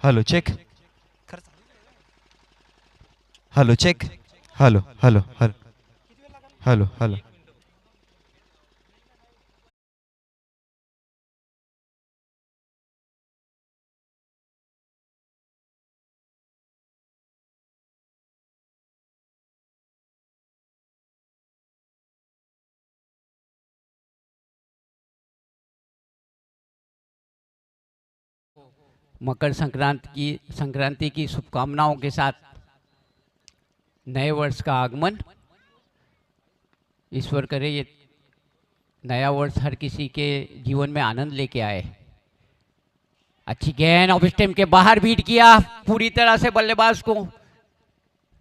Hello check, hello check, hello hello hello hello hello. Makar Sankranti की शुभकामनाओं के साथ नए वर्ष का आगमन। ईश्वर करे ये नया वर्ष हर किसी के जीवन में आनंद लेके आए। अच्छी गेंद ऑफ स्टंप के बाहर बीट किया पूरी तरह से, बल्लेबाज को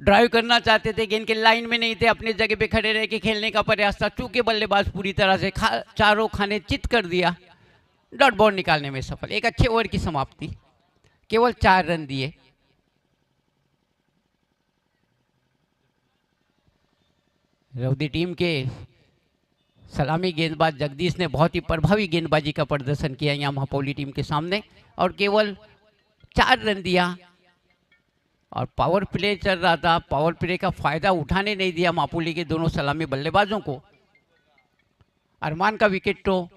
ड्राइव करना चाहते थे, गेंद के लाइन में नहीं थे, अपनी जगह पे खड़े रह के खेलने का प्रयास था, चूंकि बल्लेबाज पूरी तरह से चारों खाने चित कर दिया, डॉट बॉल निकालने में सफल। एक अच्छे ओवर की समाप्ति, केवल 4 रन दिए। रौदी टीम के सलामी गेंदबाज जगदीश ने बहुत ही प्रभावी गेंदबाजी का प्रदर्शन किया यहाँ महापौली टीम के सामने और केवल 4 रन दिया। और पावर प्ले चल रहा था, पावर प्ले का फायदा उठाने नहीं दिया महापौली के दोनों सलामी बल्लेबाजों को। अरमान का विकेट तो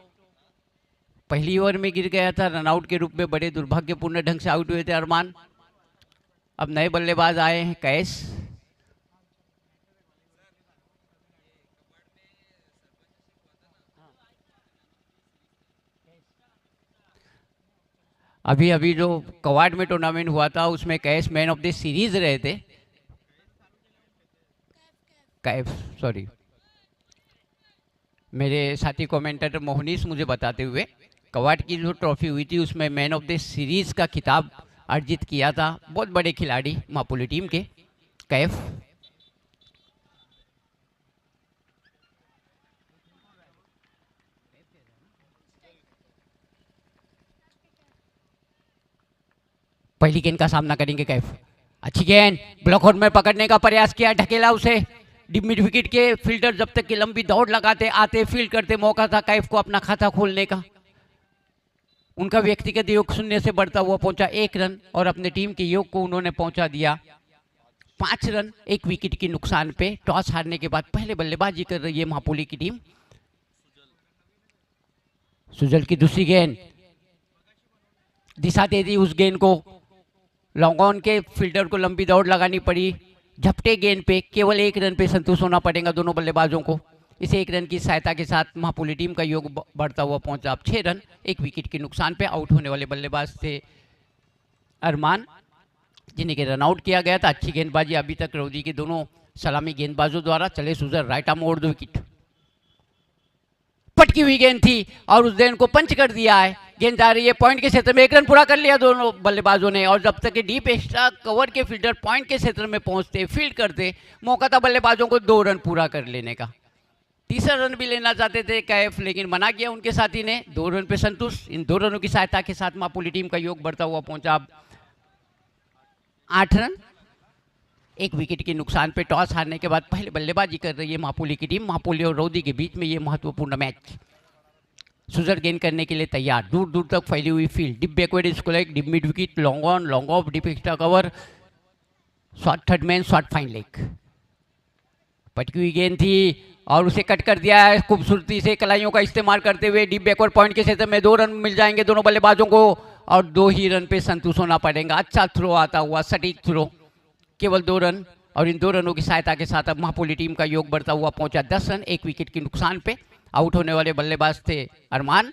पहली ओवर में गिर गया था, रनआउट के रूप में बड़े दुर्भाग्यपूर्ण ढंग से आउट हुए थे अरमान। अब नए बल्लेबाज आए हैं कैश। अभी अभी जो कवाड़ में टूर्नामेंट हुआ था उसमें cash man of the series रहे थे। कैफ, सॉरी, मेरे साथी कमेंटेटर मोहनीश मुझे बताते हुए कवाड़ की जो ट्रॉफी हुई थी उसमें मैन ऑफ द सीरीज का खिताब अर्जित किया था बहुत बड़े खिलाड़ी महापौली टीम के कैफ। पहली गेंद का सामना करेंगे कैफ। अच्छी गेंद ब्लॉक आउट में पकड़ने का प्रयास किया, ढकेला उसे मिड विकेट के फील्डर जब तक की लंबी दौड़ लगाते आते फील्ड करते, मौका था कैफ को अपना खाता खोलने का। उनका व्यक्तिगत योग 0 से बढ़ता हुआ पहुंचा 1 रन और अपने टीम के योग को उन्होंने पहुंचा दिया 5 रन 1 विकेट के नुकसान पे। टॉस हारने के बाद पहले बल्लेबाजी कर रही है महापौली की टीम। सुजल की दूसरी गेंद दिशा दे दी उस गेंद को, लॉन्ग ऑन के फील्डर को लंबी दौड़ लगानी पड़ी, झपटे गेंद पे केवल 1 रन पे संतुष्ट होना पड़ेगा दोनों बल्लेबाजों को। इस 1 रन की सहायता के साथ महापौली टीम का योग बढ़ता हुआ पहुंचा अब 6 रन 1 विकेट के नुकसान पे। आउट होने वाले बल्लेबाज थे अरमान जिन्हें के रन आउट किया गया था। अच्छी गेंदबाजी अभी तक रौदी के दोनों सलामी गेंदबाजों द्वारा। चले सुजर राइट आर्म ओवर 2 विकेट, पटकी हुई गेंद थी और उस गेंद को पंच कर दिया है। गेंद जा रही है पॉइंट के क्षेत्र में, 1 रन पूरा कर लिया दोनों बल्लेबाजों ने। और जब तक डीप एक्स्ट्रा कवर के फील्डर पॉइंट के क्षेत्र में पहुंचते फील्ड करते, मौका था बल्लेबाजों को 2 रन पूरा कर लेने का। तीसरा रन भी लेना चाहते थे कैफ, लेकिन मना किया उनके साथी ने। 2 रन पे संतुष्ट। इन 2 रनों की सहायता के साथ महापौली टीम का योग बढ़ता हुआ पहुंचा 8 रन 1 विकेट के नुकसान पे। टॉस हारने के बाद पहले बल्लेबाजी कर रही है महापौली की टीम। महापौली और रौदी के बीच में ये महत्वपूर्ण मैच। सुजर गेंद करने के लिए तैयार, दूर दूर तक फैली हुई field, deep backward square, deep mid wicket, long on, long off, deep extra cover, short third man, short fine leg. पटकी हुई गेंद थी और उसे कट कर दिया है खूबसूरती से कलाइयों का इस्तेमाल करते हुए। डीप बैकवर्ड पॉइंट के क्षेत्र में 2 रन मिल जाएंगे दोनों बल्लेबाजों को और 2 ही रन पे संतुष्ट होना पड़ेगा। अच्छा थ्रो आता हुआ, सटीक थ्रो, केवल 2 रन और इन 2 रनों की सहायता के साथ अब महापौली टीम का योग बढ़ता हुआ पहुंचा 10 रन 1 विकेट के नुकसान पे। आउट होने वाले बल्लेबाज थे अरमान।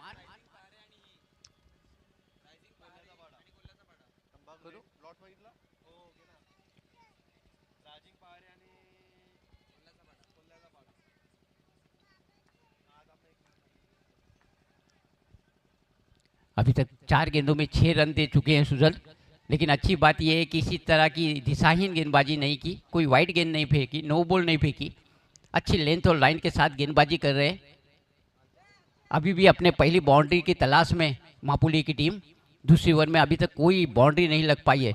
अभी तक 4 गेंदों में 6 रन दे चुके हैं सुजल, लेकिन अच्छी बात यह है कि इसी तरह की दिशाहीन गेंदबाजी नहीं की, कोई वाइड गेंद नहीं फेंकी, नो बॉल नहीं फेंकी, अच्छी लेंथ और लाइन के साथ गेंदबाजी कर रहे हैं। अभी भी अपने पहली बाउंड्री की तलाश में महापौली की टीम। दूसरी ओवर में अभी तक कोई बाउंड्री नहीं लग पाई है।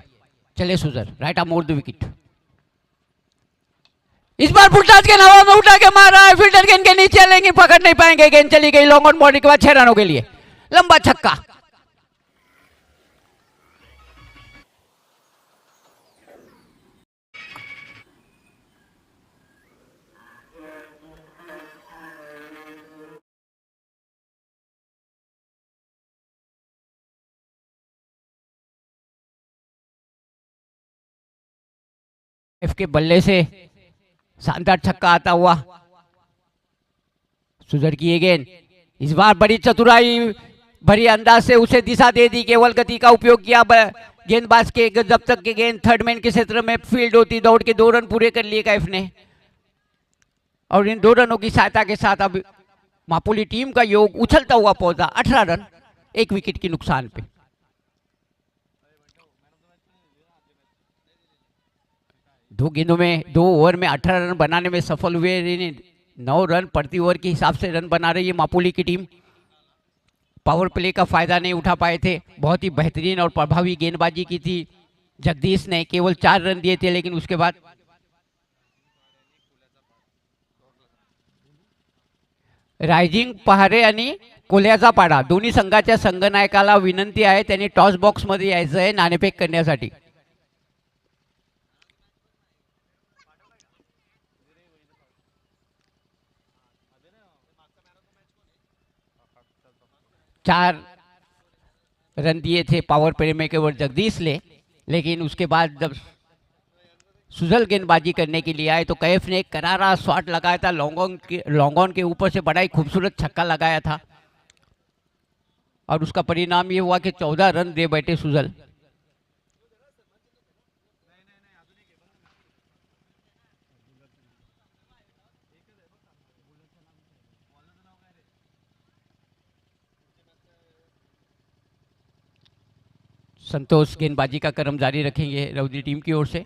चले सुजर राइट आर्म ओवर 2 विकेट। इस बार फुलटॉस के हवा में उठा के मारा है, फील्डर गेंद के नीचे, लेकिन पकड़ नहीं पाएंगे। गेंद चली गई लॉन्ग ऑन बाउंड्री के बाद 6 रनों के लिए, लंबा छक्का। कैफ के बल्ले से शानदार छक्का आता हुआ। सुधर की ये गेंद इस बार बड़ी चतुराई भरी अंदाज से उसे दिशा दे दी, केवल गति का उपयोग किया गेंदबाज के। जब तक के गेंद थर्ड मैन के क्षेत्र में फील्ड होती, दौड़ के 2 रन पूरे कर लिए कैफ ने, और इन 2 रनों की सहायता के साथ अब मापुली टीम का योग उछलता हुआ पहुंचा 18 रन 1 विकेट के नुकसान पे। दो ओवर में 18 रन बनाने में सफल हुए। 9 रन प्रति ओवर के हिसाब से रन बना रही है मापुली की टीम। पावर प्ले का फायदा नहीं उठा पाए थे। बहुत ही बेहतरीन और प्रभावी गेंदबाजी की थी जगदीश ने, केवल 4 रन दिए थे, लेकिन उसके बाद रायझिंग पहारे आणि कोल्याचा पाडा दोन्ही संघाच्या संघनायकाला विनंती आहे त्यांनी टॉस बॉक्स मध्ये यायचं आहे नाणेफेक करण्यासाठी। चार रन दिए थे पावर प्ले में केवल जगदीश ने, लेकिन उसके बाद जब सुजल गेंदबाजी करने के लिए आए तो कैफ ने एक करारा शॉट लगाया था लॉन्ग ऑन के ऊपर से, बड़ा ही खूबसूरत छक्का लगाया था, और उसका परिणाम ये हुआ कि 14 रन दे बैठे सुजल। संतोष गेंदबाजी का क्रम जारी रखेंगे रौदी टीम की ओर से।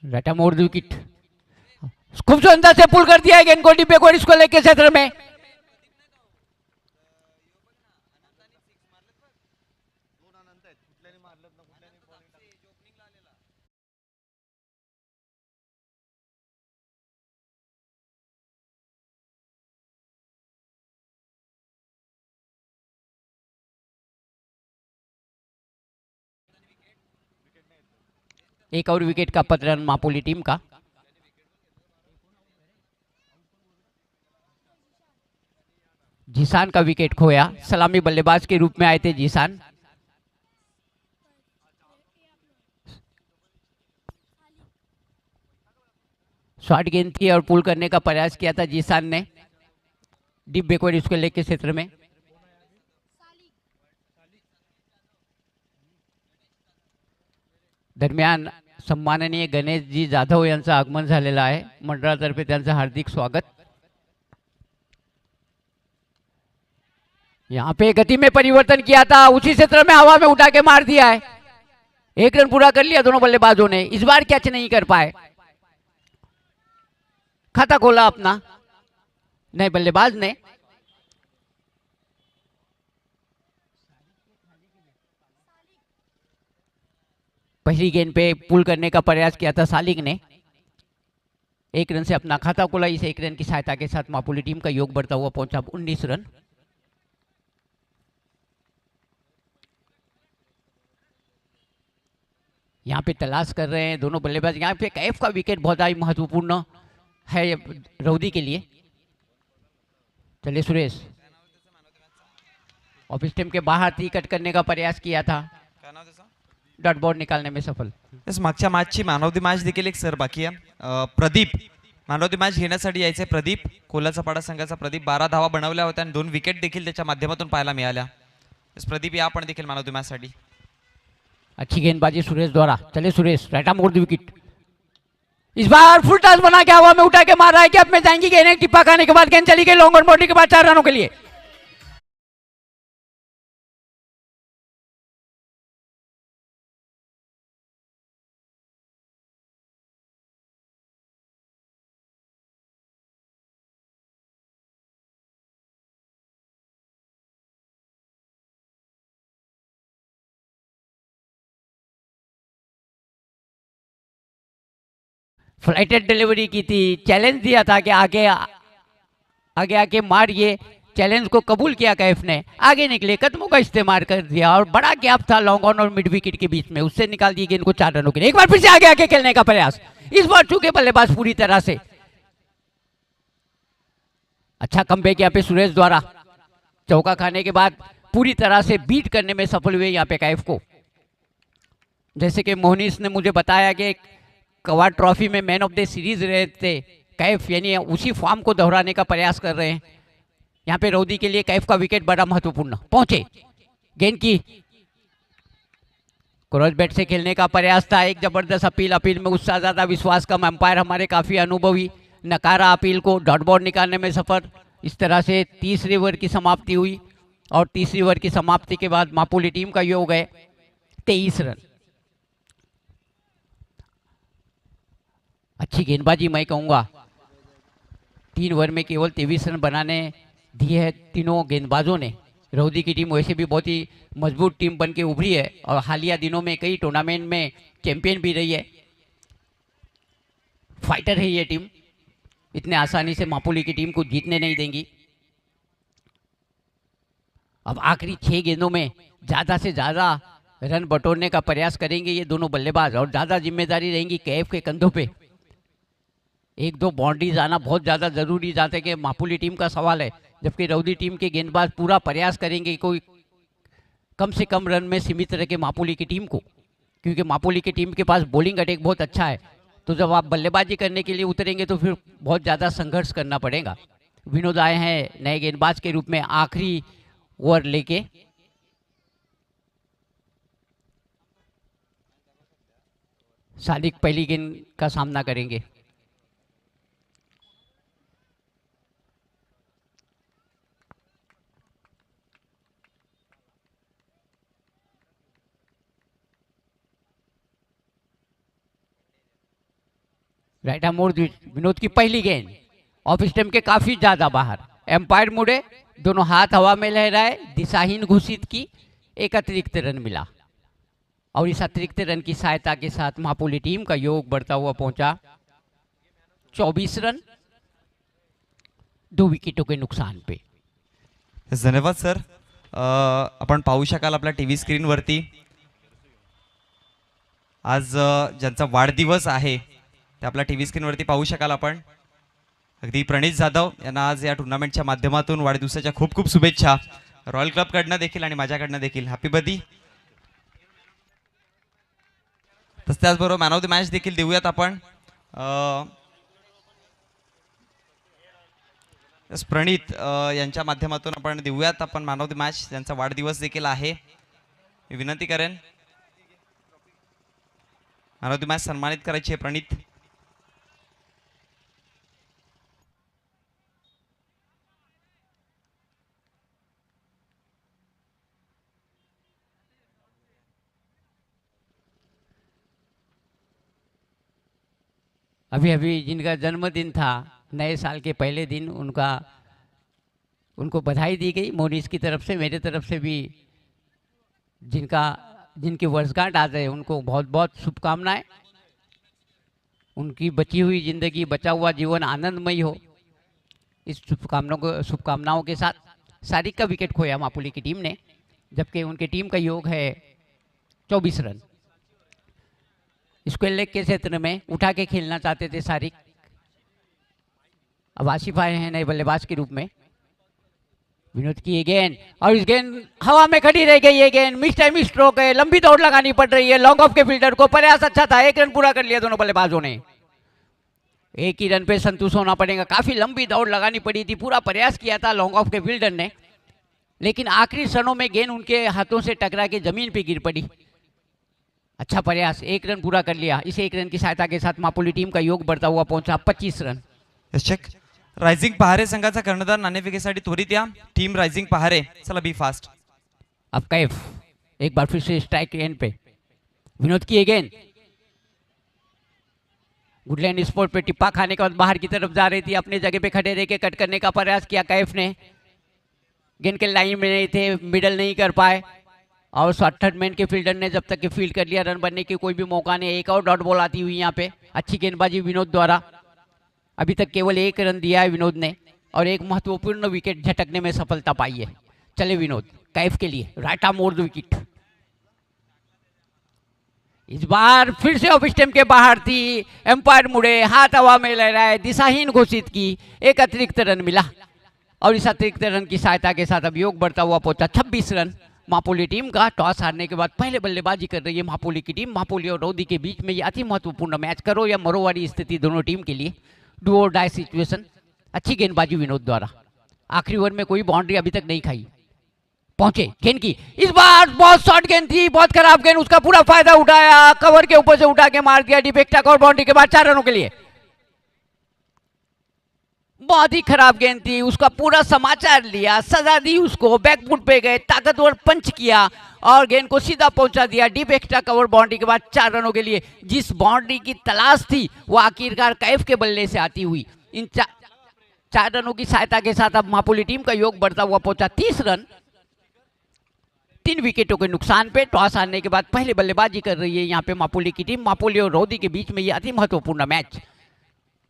रटा मोड़ विकेट, खूब सुंदर से पुल कर दिया है गेंद को डिब्बे को इसको लेके क्षेत्र में। एक और विकेट का पतन मापुली टीम का। जीसान का विकेट खोया, सलामी बल्लेबाज के रूप में आए थे जीसान। शॉर्ट गेंद थी और पुल करने का प्रयास किया था जीसान ने डीप बैकवर्ड इसको लेके क्षेत्र में। दरम्यान सम्माननीय गणेश जी जाधव यांचं आगमन झालेलं आहे, मंडळातर्फे त्यांचं हार्दिक स्वागत। यहाँ पे गति में परिवर्तन किया था, उसी क्षेत्र में हवा में उठा के मार दिया है। 1 रन पूरा कर लिया दोनों बल्लेबाजों ने, इस बार कैच नहीं कर पाए। खाता खोला अपना नए बल्लेबाज ने। पहली गेंद पे पुल करने का प्रयास किया था सालिक ने, 1 रन से अपना खाता खोला। इस 1 रन की सहायता के साथ मापुली टीम का योग बढ़ता हुआ पहुंचा 19 रन। यहाँ पे तलाश कर रहे हैं दोनों बल्लेबाज। यहाँ पे कैफ का विकेट बहुत ही महत्वपूर्ण है रौदी के लिए। चलिए सुरेश, ऑफिस टीम के बाहर थी, कट करने का प्रयास किया था, डॉट बॉल निकालने में सफल। यस, मागच्या मॅचची मॅन ऑफ द मॅच देखील एक सर बाकी आहे। Pradeep man of the match घेण्यासाठी यायचे। प्रदीप कोलाचा पाडा संघाचा प्रदीप 12 धावा बनवल्या होत्या आणि 2 विकेट देखील त्याच्या माध्यमातून पाहायला मिळाल्या। यस प्रदीप, या आपण देखील मॅन ऑफ द मॅच साठी। अच्छी गेंदबाजी सुरेश द्वारा। चले सुरेश, राइट आर्म मोड़ दी विकेट। इस बार फुल टॉस बना के हवा में उठा के मार रहा है कि अब में जाएंगी गेंद, एक टिप्पा खाने के बाद गेंद चली गई लॉन्ग ऑन बाउंड्री के बाद 4 रनों के लिए। फ्लाइटेड डिलीवरी की थी, चैलेंज दिया था कि आगे आगे मारिए। चैलेंज को कबूल किया कैफ ने, आगे निकले, कदमों का इस्तेमाल कर दिया और बड़ा गैप था लॉन्ग ऑन और मिड विकेट के बीच में, उससे निकाल दी गेंद को 4 रनों के लिए। एक बार फिर से आगे आके खेलने का प्रयास, इस बार चूके बल्लेबाज पूरी तरह से। अच्छा कमबैक यहाँ पे सुरेश द्वारा। चौका खाने के बाद पूरी तरह से बीट करने में सफल हुए यहाँ पे कैफ को। जैसे कि मोहनीश ने मुझे बताया कि कवाड़ ट्रॉफी में मैन ऑफ द सीरीज रहे थे कैफ, यानी उसी फॉर्म को दोहराने का प्रयास कर रहे हैं। यहाँ पे रौदी के लिए कैफ का विकेट बड़ा महत्वपूर्ण पहुंचे। गेंद की क्रॉस बैट से खेलने का प्रयास था, एक जबरदस्त अपील में उत्साह ज्यादा विश्वास कम, अंपायर हमारे काफी अनुभवी, नकारा अपील को, डॉट बॉल निकालने में सफल। इस तरह से तीसरे ओवर की समाप्ति हुई और तीसरी ओवर की समाप्ति के बाद मापुली टीम का योग है 23 रन। अच्छी गेंदबाजी मैं कहूंगा, 3 ओवर में केवल 23 रन बनाने दिए है तीनों गेंदबाजों ने। रौदी की टीम वैसे भी बहुत ही मजबूत टीम बन के उभरी है और हालिया दिनों में कई टूर्नामेंट में चैंपियन भी रही है। फाइटर है ये टीम, इतने आसानी से मापुली की टीम को जीतने नहीं देंगी। अब आखिरी 6 गेंदों में ज़्यादा से ज़्यादा रन बटोरने का प्रयास करेंगे ये दोनों बल्लेबाज और ज़्यादा जिम्मेदारी रहेंगी कैफ के कंधों पे। 1-2 बाउंड्रीज आना बहुत ज़्यादा ज़रूरी जाते कि मापुली टीम का सवाल है, जबकि रौदी टीम के गेंदबाज पूरा प्रयास करेंगे कोई कम से कम रन में सीमित रखे मापुली की टीम को, क्योंकि मापुली की टीम के पास बॉलिंग अटैक बहुत अच्छा है। तो जब आप बल्लेबाजी करने के लिए उतरेंगे तो फिर बहुत ज़्यादा संघर्ष करना पड़ेगा। विनोद आए हैं नए गेंदबाज के रूप में आखिरी ओवर लेके। सादिक पहली गेंद का सामना करेंगे। राइट आर्म मोड़ विनोद की पहली गेंद ऑफ स्टंप के काफी ज्यादा बाहर, एम्पायर मुड़े, दोनों हाथ हवा में लहराए, दिशाहीन घोषित की, एक अतिरिक्त रन मिला और इस अतिरिक्त रन की सहायता के साथ मापुली टीम का योग बढ़ता हुआ पहुंचा 24 रन 2 विकेटों के नुकसान पे। धन्यवाद सर। आपण पाहू शकाल आपल्या टीव्ही स्क्रीनवरती आज ज्यांचा वाढदिवस आहे ते आपल्या टीव्ही स्क्रीनवरती पाहू शकाल आपण। अगदी प्रणीत जाधव यांना आज या टुर्नामेंटच्या माध्यमातून वाढदिवसाच्या खूप खूप शुभेच्छा रॉयल क्लब कडनं देखील आणि माझ्याकडनं देखील हॅपी बर्थडे। तसं त्याचबरोबर मॅन ऑफ द मॅच देखील देऊयात आपण। प्रणीत यांच्या माध्यमातून आपण देऊयात आपण मॅन ऑफ द मॅच, ज्यांचा वाढदिवस देखील आहे। मी विनंती करेन मॅन ऑफ द मॅच सन्मानित करायची आहे प्रणीत। अभी अभी जिनका जन्मदिन था, नए साल के पहले दिन उनको बधाई दी गई मोनिस की तरफ से, मेरे तरफ से भी जिनकी वर्षगांठ आज है उनको बहुत बहुत शुभकामनाएं। उनकी बची हुई जिंदगी, बचा हुआ जीवन आनंदमयी हो, इस शुभकामनाओं के साथ। सादिक का विकेट खोया मापुली की टीम ने, जबकि उनकी टीम का योग है 24 रन। स्क्वायर लेग के क्षेत्र में उठा के खेलना चाहते थे सादिक। अब आसिफ आए हैं नए बल्लेबाज के रूप में। विनोद की ये गेंद और इस गेंद हवा में खड़ी रह गई। ये गेंद मिस टाइम स्ट्रोक है, लंबी दौड़ लगानी पड़ रही है लॉन्ग ऑफ के फील्डर को। प्रयास अच्छा था, 1 रन पूरा कर लिया दोनों बल्लेबाजों ने। 1 ही रन पे संतुष्ट होना पड़ेगा। काफी लंबी दौड़ लगानी पड़ी थी, पूरा प्रयास किया था लॉन्ग ऑफ के फील्डर ने, लेकिन आखिरी क्षणों में गेंद उनके हाथों से टकरा के जमीन पे गिर पड़ी। अच्छा प्रयास, 1 रन पूरा कर लिया। इस 1 रन की सहायता के साथ मापुली टीम का योग बढ़ता हुआ पहुंचा 25 रन। चेक रायझिंग पहारे संघाचा कर्णधार नाणेफेकीसाठी त्वरित या। टीम रायझिंग पहारे, चला बी फास्ट। अब कैफ एक बार फिर से स्ट्राइक एंड पे। विनोद की ये गेंद गुडलैंड स्पोर्ट पे टिप्पा खाने के बाद बाहर की तरफ जा रही थी। अपने जगह पे खड़े रह के कट करने का प्रयास किया कैफ ने। गेंद के लाइन में नहीं थे, मिडल नहीं कर पाए और थर्ड मैन के फील्डर ने जब तक कि फील्ड कर लिया, रन बनने की कोई भी मौका नहीं। एक और डॉट बॉल आती हुई यहाँ पे। अच्छी गेंदबाजी विनोद द्वारा। अभी तक केवल 1 रन दिया है विनोद ने और एक महत्वपूर्ण विकेट झटकने में सफलता पाई है। चले विनोद, कैफ के लिए राइट आर्म मोड़ विकेट। इस बार फिर से ऑफ स्टंप के बाहर थी, एम्पायर मुड़े, हाथ हवा में लहराए, दिशाहीन घोषित की, एक अतिरिक्त रन मिला। और इस अतिरिक्त रन की सहायता के साथ अब योग बढ़ता हुआ पहुंचा 26 रन। मापोली टीम का टॉस हारने के बाद पहले बल्लेबाजी कर रही है मापोली की टीम। मापोली और रौदी के बीच में ये अति महत्वपूर्ण मैच, करो या मरो वाली स्थिति दोनों टीम के लिए, डू और डाई सिचुएशन। अच्छी गेंदबाजी विनोद द्वारा, आखिरी ओवर में कोई बाउंड्री अभी तक नहीं खाई, पहुंचे गेंद की, इस बार बहुत शॉर्ट गेंद थी, बहुत खराब गेंद, उसका पूरा फायदा उठाया, कवर के ऊपर से उठा के मार दिया डिफेक्टा और बाउंड्री के बाद 4 रनों के लिए। बहुत ही खराब गेंद थी, उसका पूरा समाचार लिया, सजा दी उसको, बैकफुट पे गए, ताकतवर पंच किया और गेंद को सीधा पहुंचा दिया डीप एक्स्ट्रा कवर बाउंड्री के बाद 4 रनों के लिए। जिस बाउंड्री की तलाश थी वो आखिरकार कैफ के बल्ले से आती हुई इन 4 रनों की सहायता के साथ अब मापोली टीम का योग बढ़ता हुआ पहुंचा 30 रन। 3 विकेटों के नुकसान पे टॉस हारने के बाद पहले बल्लेबाजी कर रही है यहाँ पे मापोली की टीम। मापोली और रौदी के बीच में ये अति महत्वपूर्ण मैच।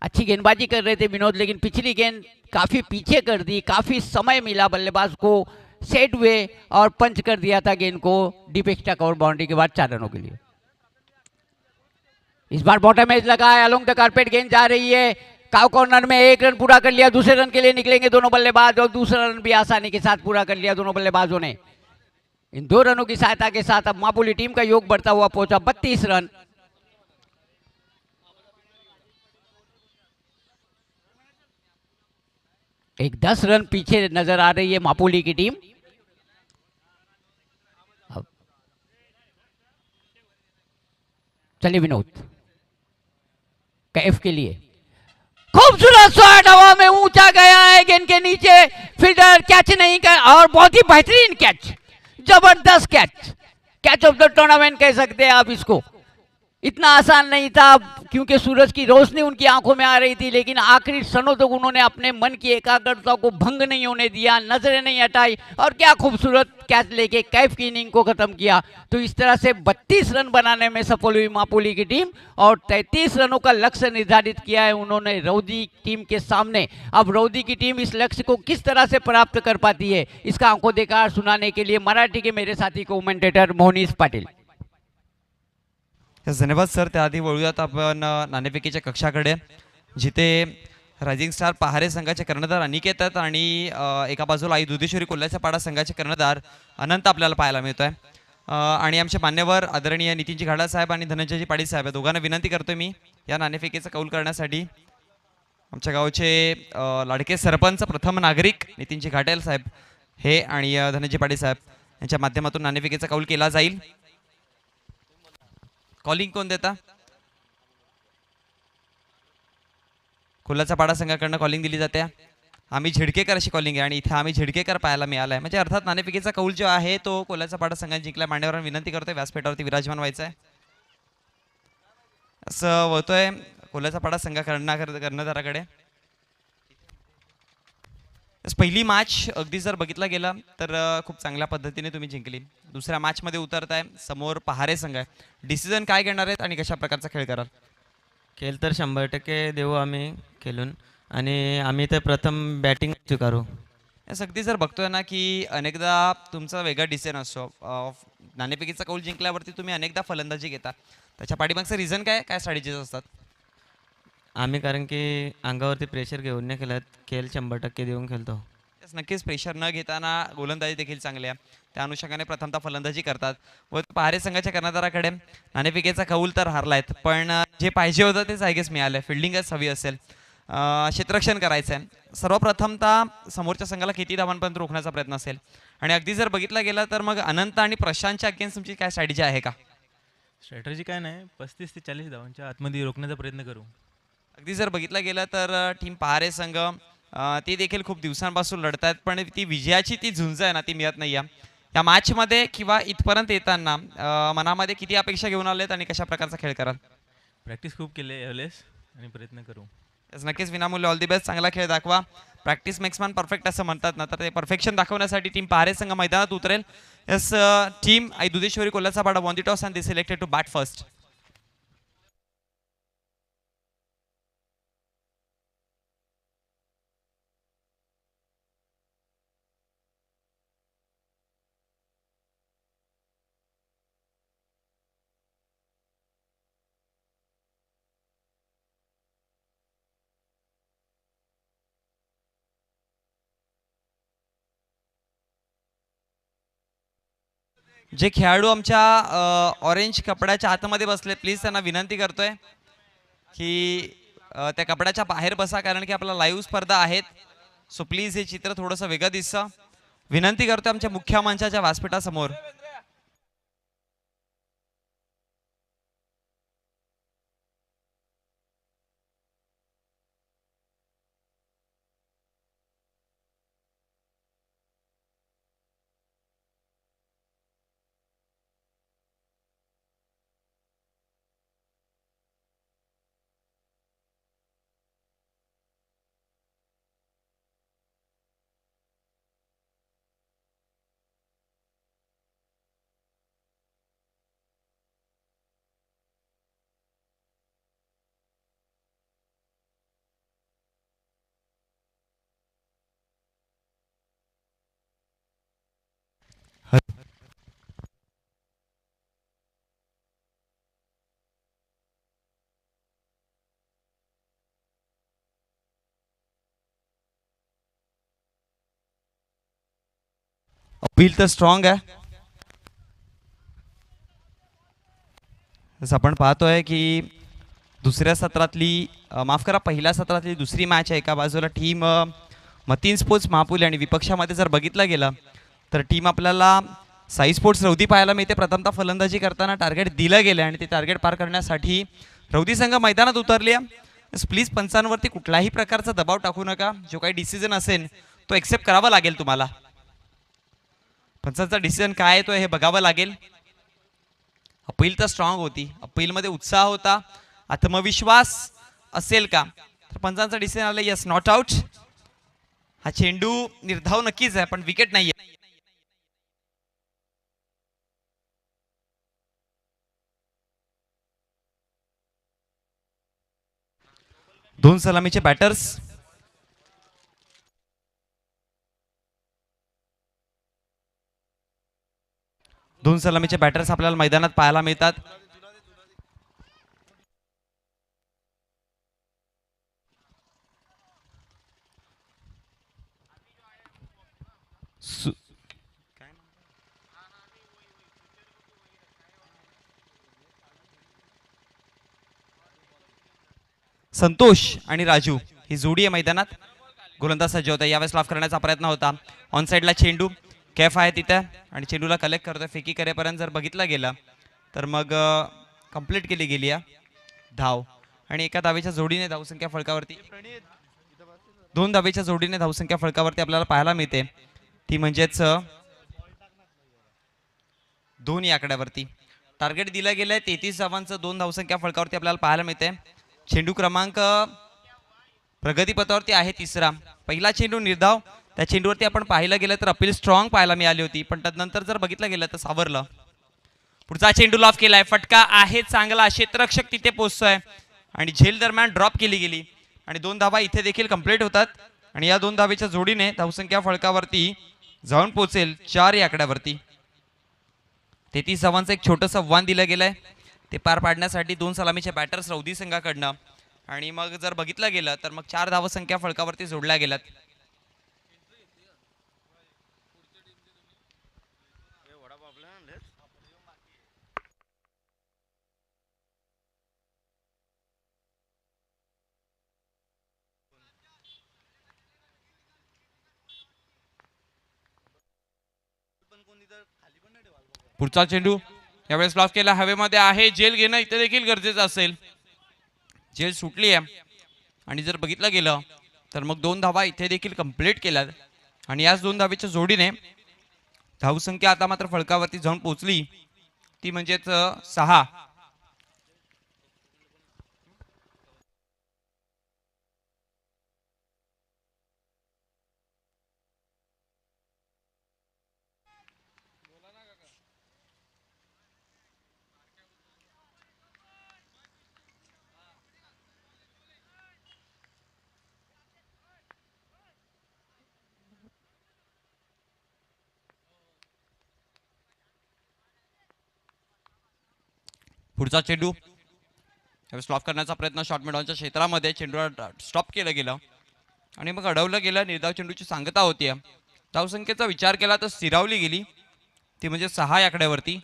अच्छी गेंदबाजी कर रहे थे विनोद, लेकिन पिछली गेंद काफी पीछे कर दी, काफी समय मिला बल्लेबाज को, सेट हुए और पंच कर दिया था गेंद को डीप एक्स्ट्रा कवर बाउंड्री के बाद 4 रनों के लिए। इस बार बॉटम एज लगा है, अलोंग द कारपेट गेंद जा रही है, काउ कॉर्नर में 1 रन पूरा कर लिया, दूसरे रन के लिए निकलेंगे दोनों बल्लेबाज और दूसरा रन भी आसानी के साथ पूरा कर लिया दोनों बल्लेबाजों ने। इन 2 रनों की सहायता के साथ अब मापोली टीम का योग बढ़ता हुआ पहुंचा 32 रन। एक 10 रन पीछे नजर आ रही है मापोली की टीम। अब चलिए विनोद, कैफ के लिए खूबसूरत शॉट हवा में ऊंचा गया है, गेंद के नीचे फील्डर कैच नहीं कर, और बहुत ही बेहतरीन कैच, जबरदस्त catch, catch of the tournament कह सकते हैं आप इसको। इतना आसान नहीं था क्योंकि सूरज की रोशनी उनकी आंखों में आ रही थी, लेकिन आखिरी क्षणों तक उन्होंने अपने मन की एकाग्रता को भंग नहीं होने दिया, नजरें नहीं हटाई और क्या खूबसूरत कैच लेके कैफ की इनिंग को खत्म किया। तो इस तरह से 32 रन बनाने में सफल हुई मापोली की टीम और 33 रनों का लक्ष्य निर्धारित किया है उन्होंने रौदी टीम के सामने। अब रौदी की टीम इस लक्ष्य को किस तरह से प्राप्त कर पाती है, इसका आंखों देखा सुनाने के लिए मराठी के मेरे साथी कमेंटेटर मोहनीश पाटील। धन्यवाद सर. त्याआधी वळूयात आपण नाणेफेकीच्या कक्षाकडे, जिथे रायझिंग स्टार पहारे संघाचे कर्णधार अनिकेत आहेत आणि एका बाजूला आई दुधेश्वरी कोल्ह्याचा पाडा संघाचे कर्णधार अनंत आपल्याला पाहायला मिळतोय. आणि आमचे मान्यवर आदरणीय नितीनजी घाडा साहेब आणि धनंजयजी पाटील साहेब या दोघांना विनंती करतोय मी या नाणेफेकीचा कौल करण्यासाठी. आमच्या गावचे लाडके सरपंच प्रथम नागरिक नितीनजी घाटेल साहेब हे आणि धनंजय पाटील साहेब यांच्या माध्यमातून नाणेफेकीचा कौल केला जाईल. कॉलिंग कोण देता? कोल्हाचा पाडा संघाकडनं कॉलिंग दिली जाते. आम्ही झिडकेकर अशी कॉलिंग आहे आणि इथे आम्ही झिडकेकर पाहायला मिळाला आहे. म्हणजे अर्थात नाणेफेकीचा कौल जो आहे तो कोल्हाचा पाडा संघाने जिंकला. मान्यवरांना विनंती करतोय व्यासपीठावरती विराजमान व्हायचं आहे. असं होतोय कोल्हाचा पाडा कर्णधाराकडे. पहिली मॅच अगदी जर बघितला गेला तर खूप चांगल्या पद्धतीने तुम्ही जिंकली. दुसऱ्या मॅच मध्ये उतरताय, समोर पहारे संघ आहे. डिसिजन काय घेणार आहेत आणि कशा प्रकारचा खेळ कराल? खेळ तर 100% देऊ आम्ही खेळून, आणि आम्ही तर प्रथम बॅटिंग स्वीकारू. अगदी जर बघतोय ना की अनेकदा तुमचा वेगळा डिसिजन असतो. नाणेफेकीचा कौल जिंकल्यावरती तुम्ही अनेकदा फलंदाजी घेता, त्याच्या पाठीमागचं रिझन काय काय स्ट्रॅटेजीज असतात? आम्ही कारण की अंगावरती प्रेशर घेऊन नाही खेळत, खेळ 100% देऊन खेळतो. नक्कीच प्रेशर न घेताना गोलंदाजी देखील चांगली आहे. त्या अनुषंगाने प्रथमतः फलंदाजी करतात व पहारे संघाच्या कर्णधाराकडे नाणेफेकीचा कौल तर हारलायत, पण जे पाहिजे होतं ते जागेच मिळालं. फिल्डिंगच हवी असेल, क्षेत्ररक्षण करायचं आहे. सर्वप्रथमतः समोरच्या संघाला किती धावांपर्यंत रोखण्याचा प्रयत्न असेल आणि अगदी जर बघितला गेला तर मग अनंत आणि प्रशांतच्या अगेन्स्ट तुमची काय स्ट्रॅटेजी आहे का? स्ट्रॅटर्जी काय नाही, 35 ते 40 धावांच्या आतमध्ये रोखण्याचा प्रयत्न करू. अगदी जर बघितला गेला तर टीम पहारे संघ ते देखील खूप दिवसांपासून लढत आहेत, पण ती विजयाची ती झुंज आहे ना ती मिळत नाही आहे. या मॅचमध्ये किंवा इथपर्यंत येताना मनामध्ये किती अपेक्षा घेऊन आलेत आणि कशा प्रकारचा खेळ कराल? प्रॅक्टिस खूप केली आहे यावेळेस आणि प्रयत्न करू. नक्कीच विनामूल्य ऑल दी बेस्ट. चांगला खेळ दाखवा. प्रॅक्टिस मेक्स मॅन परफेक्ट असं म्हणतात ना, तर ते परफेक्शन दाखवण्यासाठी टीम पहारे संघ मैदानात उतरेल. यस, टीम आई दुधेश्वरी कोल्हाचा पाडा won the toss and they selected to bat first. जे खेळाडू आमच्या ऑरेंज कपड्याच्या आतमध्ये बसले प्लीज त्यांना विनंती करतोय की त्या कपड्याच्या बाहेर बसा, कारण की आपला लाईव्ह स्पर्धा आहेत. सो प्लीज हे चित्र थोडंसं वेगळं दिसतं. विनंती करतोय आमच्या मुख्य मंचाच्या व्यासपीठासमोर. अपील तर स्ट्रॉंग आहे. जसं आपण पाहतोय की दुसऱ्या सत्रातली माफ करा पहिल्या सत्रातली दुसरी मॅच आहे. एका बाजूला टीम मतीन स्पोर्ट्स महापुले आणि विपक्षामध्ये जर बघितलं गेलं तर टीम आपल्याला साई स्पोर्ट्स रौदी पाहायला मिळते. प्रथमतः फलंदाजी करताना टार्गेट दिलं गेलं आणि ते टार्गेट पार करण्यासाठी रौदी संघ मैदानात उतरली आहे. प्लीज पंचांवरती कुठलाही प्रकारचा दबाव टाकू नका. जो काही डिसिजन असेल तो एक्सेप्ट करावा लागेल तुम्हाला. पंचांचा डिसिजन काय आहे तो हे बघावं लागेल. अपील तर स्ट्रॉंग होती, अपीलमध्ये उत्साह होता, आत्मविश्वास असेल का? तर पंचांचा डिसिजन आला यस नॉट आउट. हा चेंडू निर्धाव नक्कीच आहे पण विकेट नाहीये. दोन सलामीचे बॅटर्स. दोन सलामीचे बॅटर्स आपल्याला मैदानात पाहायला मिळतात. संतोष आणि राजू ही जोडी आहे मैदानात. गोलंदाज सज्ज होता. यावेळेस लाफ करण्याचा प्रयत्न होता. ऑन साइडला चेंडू कॅफ आहे तिथे आणि चेंडूला कलेक्ट करतोय. फेकी करेपर्यंत जर बघितलं गेलं तर मग कंप्लीट केली गेली आहे धाव. आणि एका धावेच्या जोडीने धावसंख्या फळकावरती, दोन धावेच्या जोडीने धावसंख्या फळकावरती आपल्याला पाहायला मिळते. ती म्हणजेच 2 या आकड्यावरती टार्गेट दिलं गेलंय. 33 धावांचं 2 धावसंख्या फळकावरती आपल्याला पाहायला मिळते. चेंडू क्रमांक प्रगतीपथावरती आहे तिसरा. पहिला चेंडू निर्धाव. त्या चेंडूवरती आपण पाहिलं गेलं तर अपील स्ट्रॉंग पाहायला मिळाली होती पण त्यानंतर जर बघितलं गेलं तर सावरलं. पुढचा चेंडू लॉफ केलाय. फटका आहे चांगला. क्षेत्ररक्षक तिथे पोहोचतोय आणि झेल दरम्यान ड्रॉप केली गेली आणि 2 धावा इथे देखील कंप्लीट होतात. आणि या 2 धावेच्या जोडीने धावसंख्या फळकावरती जाऊन पोहोचेल 4 या आकड्यावरती. 33 धावांचं एक छोटंसं आव्हान दिलं गेलंय. ते पार पाडण्यासाठी 2 सलामीचे बॅटर्स रौदी संघाकडनं आणि मग जर बघितलं गेलं तर मग 4 धावसंख्या फळकावरती जोडल्या गेल्यात. पुढचा चेंडू यावेळेस लॉफ केला. हवेमध्ये आहे. जेल घेणं इथे देखील गरजेचं असेल. जेल सुटली आहे आणि जर बघितलं गेलं तर मग 2 धावा इथे देखील कंप्लीट केल्यात आणि याच 2 धावेच्या जोडीने धावसंख्या आता मात्र फळकावरती जाऊन पोहोचली. ती म्हणजेच 6. पुढचा चेंडू स्टॉप करण्याचा प्रयत्न शॉर्ट मिडॉनच्या क्षेत्रामध्ये चेंडूला स्टॉप केलं गेलं आणि मग अडवलं गेलं. निर्धाव चेंडूची सांगता होती. धावसंख्येचा विचार केला तर स्थिरावली गेली ती म्हणजे 6 या आकड्यावरती.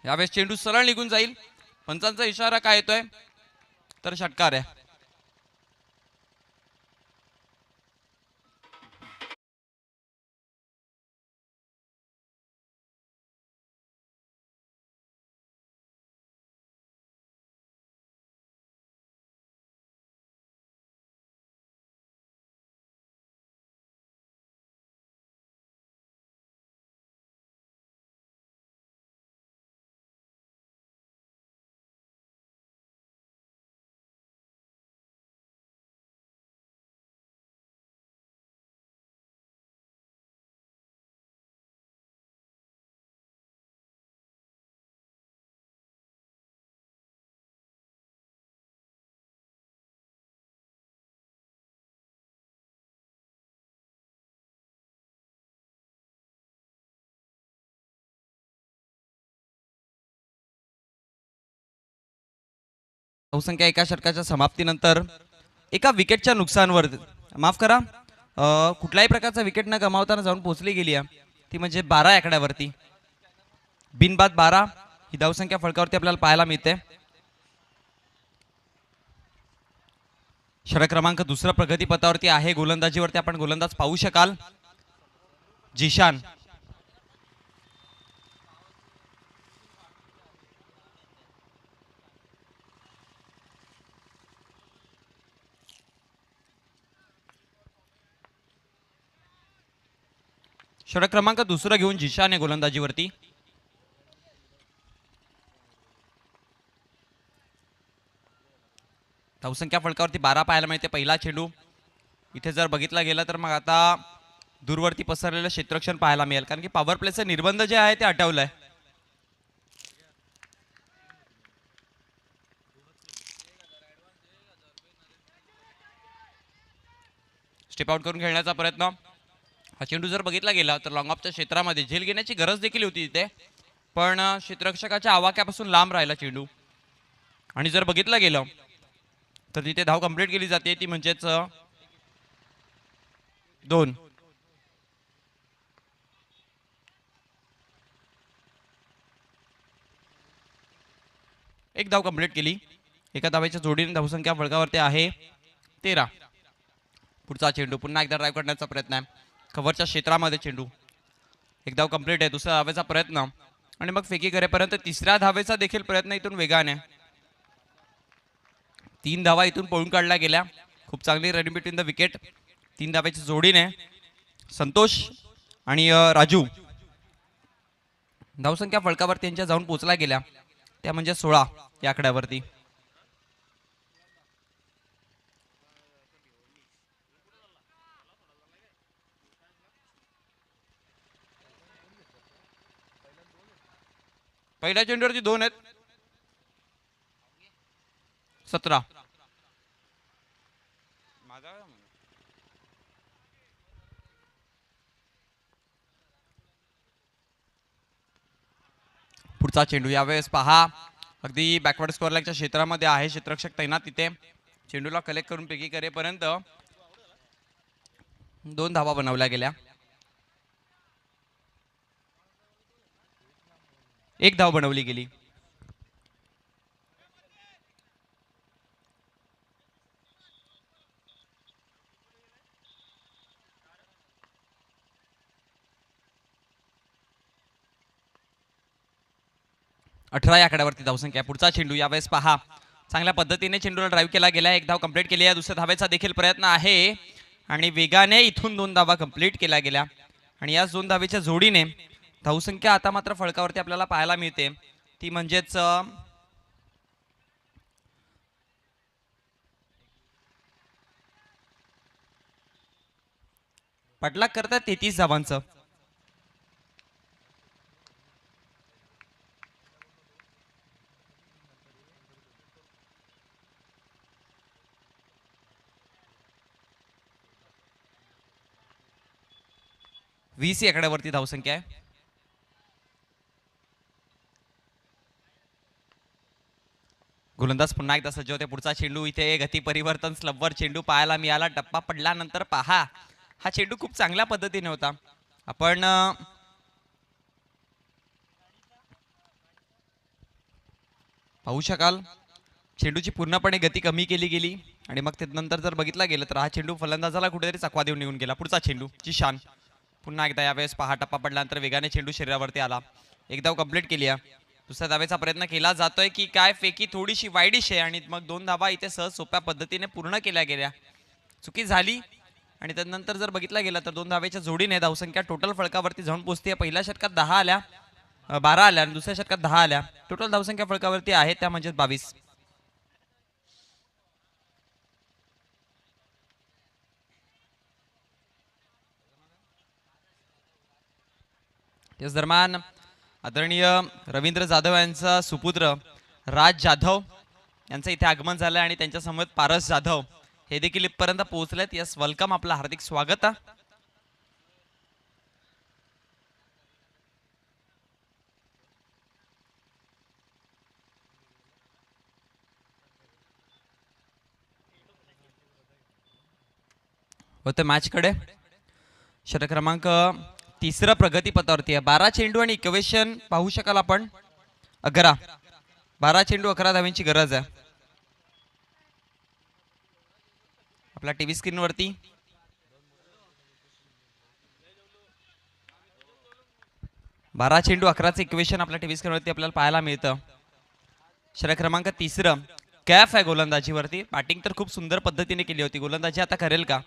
यावेळेस चेंडू सरळ निघून जाईल. पंचांचा इशारा काय येतोय तर षटकार आहे. धावसंख्या एका षटकाच्या समाप्तीनंतर एका विकेटच्या नुकसानवर, माफ करा, कुठल्याही प्रकारचा विकेट न गमावताना जाऊन पोहोचली गेली आहे. ती म्हणजे 12 या आकड्यावरती. बिनबाद 12 ही धावसंख्या फलकावरती आपल्याला पाहायला मिळते. षटक क्रमांक दुसरा प्रगतीपथावरती आहे. गोलंदाजीवरती आपण गोलंदाज पाहू शकाल, जिशान. षटक क्रमांक दुसरा घेऊन जिशान आहे गोलंदाजीवरती. धावसंख्या फलकावरती 12 पाहायला मिळते. पहिला चेंडू इथे जर बघितला गेला तर मग आता दूरवरती पसरलेलं क्षेत्ररक्षण पाहायला मिळेल, कारण की पॉवर प्लेचं निर्बंध जे आहे ते हटवलंय. स्टेप आउट करून खेळण्याचा प्रयत्न. हा चेंडू जर बघितला गेला तर लॉंग ऑफच्या क्षेत्रामध्ये झेल घेण्याची गरज देखील होती तिथे, पण क्षेत्ररक्षकाच्या आवाक्यापासून लांब राहिला चेंडू. आणि जर बघितलं गेलं तर तिथे धाव कंप्लीट केली जाते, ती म्हणजेच 2. एक धाव कंप्लीट केली. एका धावेच्या जोडीने धावसंख्या फलकावरती आहे 13. पुढचा चेंडू पुन्हा एकदा ड्राईव्ह करण्याचा प्रयत्न आहे. कव्हरच्या क्षेत्रामध्ये चेंडू. एक धाव कंप्लीट आहे. दुसऱ्या धावेचा प्रयत्न आणि मग फेकी करेपर्यंत तिसऱ्या धावेचा देखील प्रयत्न इथून वेगाने. 3 धावा इथून पळून काढल्या गेल्या. खूप चांगली रनिंग बिटवीन द विकेट. 3 धावेच्या जोडीने संतोष आणि राजू. धावसंख्या फलकावरती यांच्या जाऊन पोहोचल्या गेल्या, त्या म्हणजे 16 या आकड्यावरती. पहिल्या चेंडूवरती 2 आहेत. 17. पुढचा चेंडू यावेळेस पहा, अगदी बॅकवर्ड स्कोअर लाईनच्या क्षेत्रामध्ये आहे. क्षेत्ररक्षक तैनात तिथे. चेंडूला कलेक्ट करून पेकी करेपर्यंत 2 धावा बनवल्या गेल्या. 1 धाव बनवली गेली. अठरा या आकड्यावरती धावसंख्या. पुढचा चेंडू यावेळेस पहा, चांगल्या पद्धतीने चेंडूला ड्राईव्ह केला गेला. 1 धाव कंप्लीट केली आहे. दुसऱ्या धावेचा देखील प्रयत्न आहे आणि वेगाने इथून 2 धावा कंप्लीट केल्या गेल्या. आणि याच 2 धावेच्या जोडीने धावसंख्या आता मात्र फलकावरती आपल्याला पाहायला मिळते, ती म्हणजेच पाठलाग करतात 33 धावांचं. वीस आकड्यावरती धावसंख्या आहे. गोलंदाज पुन्हा एकदा सज्ज होते. पुढचा चेंडू इथे गती परिवर्तन स्लबवर चेंडू पाहायला मिळाला. टप्पा पडल्यानंतर पहा हा चेंडू खूप चांगल्या पद्धतीने होता. आपण पाहू शकाल चेंडूची पूर्णपणे गती कमी केली गेली आणि मग त्यानंतर जर बघितला गेलं तर हा चेंडू फलंदाजाला कुठेतरी चकवा देऊन निघून गेला. पुढचा चेंडू जिशान पुन्हा एकदा यावेळेस पहा टप्पा पडल्यानंतर वेगाने चेंडू शरीरावरती आला. एक धाव कंप्लीट केली आहे. दुसऱ्या धावेचा प्रयत्न केला जातोय की काय फेकी थोडीशी वाईडिश आहे आणि मग 2 धावा इथे सहज सोप्या पद्धतीने पूर्ण केल्या गेल्या. चुकी झाली आणि त्यानंतर जर बघितला गेला तर 2 धावेच्या जोडीने धावसंख्या टोटल फळकावरती जाऊन पोहोचते. पहिल्या षटकात 10 आल्या 12 आल्या आणि दुसऱ्या षटकात 10 आल्या. टोटल धावसंख्या फळकावरती आहे त्या म्हणजे 22. याच दरम्यान आदरणीय रवींद्र जाधव यांचा सुपुत्र राज जाधव यांचं इथे आगमन झालं आणि त्यांच्या समवेत पारस जाधव हे देखील इथपर्यंत पोहोचलेत. यस वेलकम, आपलं हार्दिक स्वागत. होते मॅच कडे षटक क्रमांक 3 प्रगतीपथावरती आहे. 12 चेंडू आणि इक्वेशन पाहू शकाल आपण 11. 12 चेंडू 11 धावांची गरज आहे. आपल्या टीव्ही स्क्रीनवरती 12 चेंडू 11चं इक्वेशन आपल्या टीव्ही स्क्रीनवरती आपल्याला पाहायला मिळतं. षटक क्रमांक 3 कॅफ आहे गोलंदाजीवरती. बॅटिंग तर खूप सुंदर पद्धतीने केली होती. गोलंदाजी आता करेल का?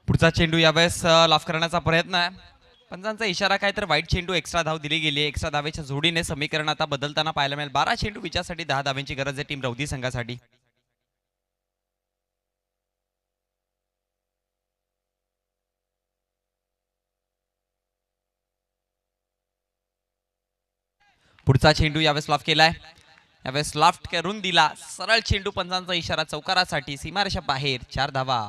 पुढचा चेंडू यावेळेस लाफ करण्याचा प्रयत्न आहे. पंचांचा इशारा काय तर वाईट चेंडू एक्स्ट्रा धाव दिली गेली. एक्स्ट्रा धावेच्या जोडीने समीकरण आता बदलताना पाहायला मिळेल. 12 चेंडू विजयासाठी 10 धावांची गरज आहे टीम रौदी संघासाठी. पुढचा चेंडू यावेळेस लाफ केलाय. यावेळेस लाफ्ट करून दिला. सरळ चेंडू पंचांचा इशारा चौकारासाठी सीमारेषा बाहेर 4 धावा.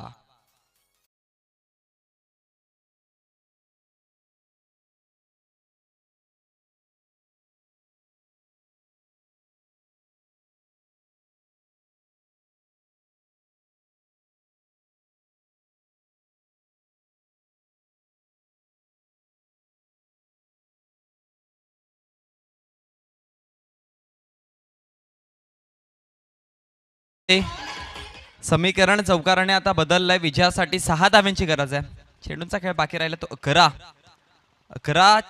समीकरण चौकाराने आता बदललंय. विजयासाठी 6 धाव्यांची गरज आहे. चेंडूंचा खेळ बाकी राहिला तो 11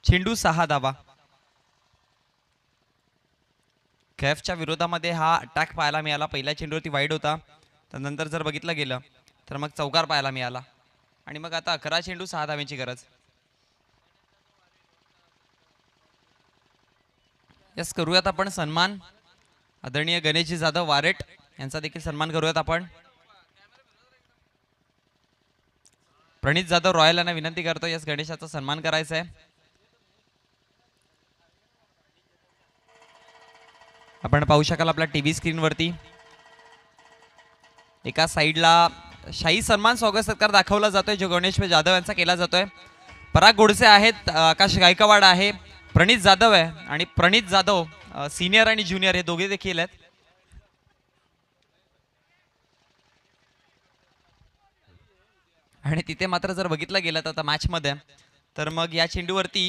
चेंडू 6 धावा. कैफच्या विरोधामध्ये हा अटॅक पाहायला मिळाला. पहिल्या चेंडूवरती वाईड होता. त्यानंतर जर बघितलं गेलं तर मग चौकार पाहायला मिळाला आणि मग आता 11 चेंडू 6 धाव्यांची गरज. यस, करूयात आपण सन्मान. आदरणीय गणेशजी जाधव वारेट यांचा देखील सन्मान करूयात आपण. प्रणित जाधव रॉयल यांना विनंती करतो यस गणेशाचा सन्मान करायचा आहे. आपण पाहू शकाल आपल्या टीव्ही स्क्रीनवरती एका साईडला शाही सन्मान स्वागत सत्कार दाखवला जातोय जो गणेश जाधव यांचा केला जातोय. पराग गोडसे आहेत, आकाश गायकवाड आहे, प्रणित जाधव आहे आणि प्रणित जाधव सीनियर आणि ज्युनियर हे दोघे देखील आहेत. आणि तिथे मात्र जर बघितलं गेलं तर आता मॅच मध्ये तर मग या चेंडूवरती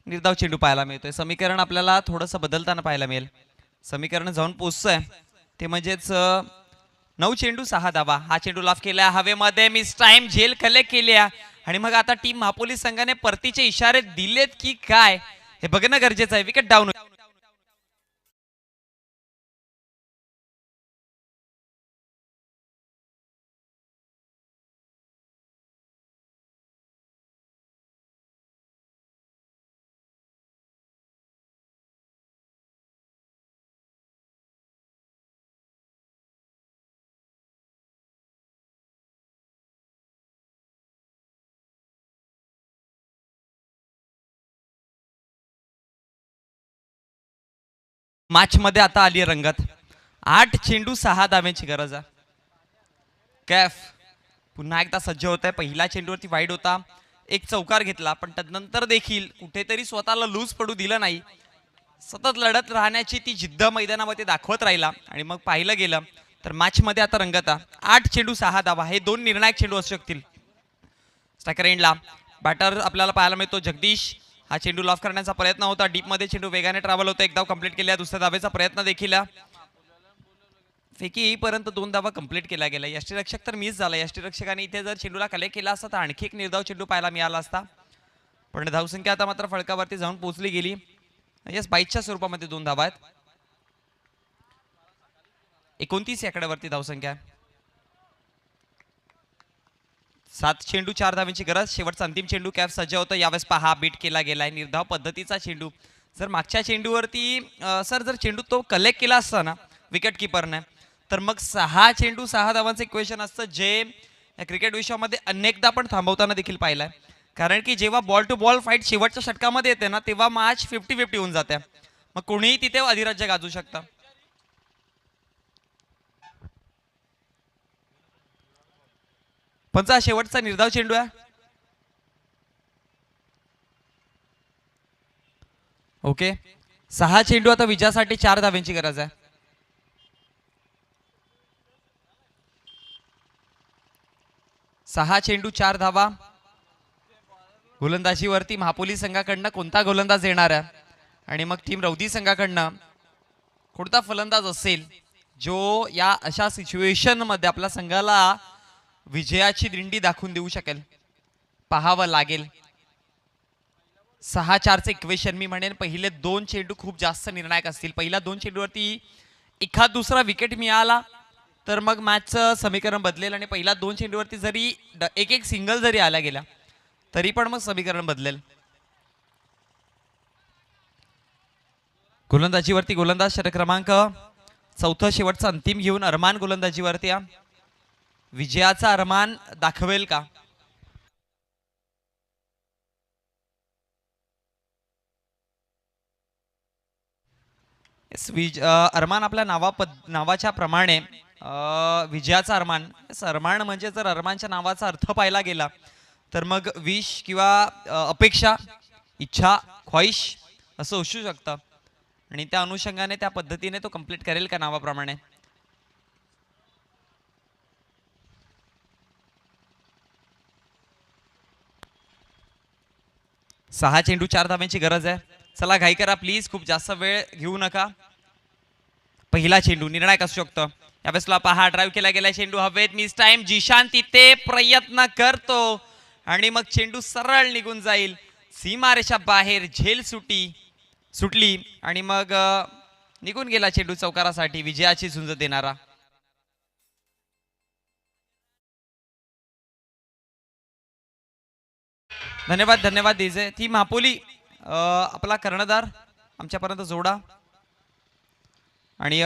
निर्धाव चेंडू पाहायला मिळतोय. समीकरण आपल्याला थोडंसं बदलताना पाहायला मिळेल. समीकरण जाऊन पोहोचतंय ते म्हणजेच 9 चेंडू 6 धावा. हा चेंडू लाफ केला हवेमध्ये, मिस टाइम झेल कलेक्ट केल्या आणि मग आता टीम महापोलीस संघाने परतीचे इशारे दिलेत की काय हे बघणं गरजेचं आहे. Wicket down. मॅच मध्ये आता आली रंगत. 8 चेंडू 6 धाव्यांची गरज आहे. कैफ पुन्हा एकदा सज्ज होत आहे. पहिल्या चेंडूवरती वाईड होता. एक चौकार घेतला, पण त्यानंतर देखील कुठेतरी स्वतःला लूज पडू दिलं नाही. सतत लढत राहण्याची ती जिद्द मैदानामध्ये दाखवत राहिला आणि मग पाहिलं गेलं तर मॅचमध्ये आता रंगता 8 चेंडू 6 धावा हे 2 निर्णायक चेंडू असू शकतील. स्ट्रायकर एंडला बॅटर आपल्याला पाहायला मिळतो जगदीश. हा चेंडू लॉफ करण्याचा प्रयत्न होता, डीपमध्ये चेंडू वेगाने ट्रॅव्हल होता. एक धाव कंप्लीट केल्या, दुसऱ्या धावेचा प्रयत्न देखील फेकी येईपर्यंत 2 धावा कंप्लीट केल्या गेल्या. यष्टीरक्षक तर मिस झाला. यष्टीरक्षकाने इथे जर चेंडूला कलेक्ट केला असता तर आणखी एक निर्धाव चेंडू पाहायला मिळाला असता, पण धावसंख्या आता मात्र फळकावरती जाऊन पोहोचली गेली. यस 22च्या स्वरूपामध्ये 2 धावा आहेत. 29 आकड्यावरती धावसंख्या. 7 चेंडू 4 धावांची गरज. शेवटचा अंतिम चेंडू कॅफ सज्ज होतं. यावेळेस पहा बीट केला गेलाय. निर्धाव पद्धतीचा चेंडू. जर मागच्या चेंडूवरती सर जर चेंडू तो कलेक्ट केला असता ना विकेट किपरने, तर मग 6 चेंडू 6 धावांचं इक्वेशन असतं, जे या क्रिकेट विश्वामध्ये अनेकदा पण थांबवताना देखील पाहिलंय. कारण की जेव्हा बॉल टू बॉल फाईट शेवटच्या षटकामध्ये येते ना, तेव्हा मॅच 50-50 होऊन जाते. मग कोणीही तिथे अधिराज्य गाजू शकतं. पंचा शेवटचा निर्धाव चेंडू आहे. ओके, 6 चेंडू आता विजयासाठी 4 धावांची गरज आहे. सहा चेंडू 4 धावा. गोलंदाजीवरती महापोली संघाकडनं कोणता गोलंदाज येणार आहे आणि मग टीम रौदी संघाकडनं कोणता फलंदाज असेल जो या अशा सिच्युएशन मध्ये आपल्या संघाला विजयाची दिंडी दाखवून देऊ शकेल, पाहावं लागेल. 6-4चे इक्वेशन मी म्हणेन पहिले 2 चेंडू खूप जास्त निर्णायक असतील. पहिल्या 2 चेंडूवरती एखाद दुसरा विकेट मिळाला तर मग मॅचचं समीकरण बदलेल आणि पहिल्या 2 चेंडूवरती जरी एक सिंगल जरी आला गेला तरी पण मग समीकरण बदलेल. गोलंदाजीवरती गोलंदाज षटक क्रमांक 4 शेवटचा अंतिम घेऊन अरमान गोलंदाजीवरती. विजयाचा अरमान दाखवेल का? अरमान आपल्या नावाच्या प्रमाणे विजयाचा अरमान. अरमान म्हणजे जर अरमानच्या नावाचा अर्थ पाहिला गेला तर मग विश किंवा अपेक्षा, इच्छा, ख्वाहिश असं असू शकतं आणि त्या अनुषंगाने त्या पद्धतीने तो कंप्लीट करेल का नावाप्रमाणे. सहा चेंडू 4 धाव्यांची गरज आहे. चला घाई करा प्लीज, खूप जास्त वेळ घेऊ नका. पहिला चेंडू निर्णायक असू शकतो. यावेळेसला पहा ड्राईव्ह केला गेला चेंडू हवेत. Miss time. जिशान तिथे प्रयत्न करतो आणि मग चेंडू सरळ निघून जाईल. सीमारेषा बाहेर झेल सुटली आणि मग निघून गेला चेंडू चौकारासाठी विजयाची झुंज देणारा. धन्यवाद डीजे. ती महापोली आपला कर्णधार आमच्यापर्यंत जोडा आणि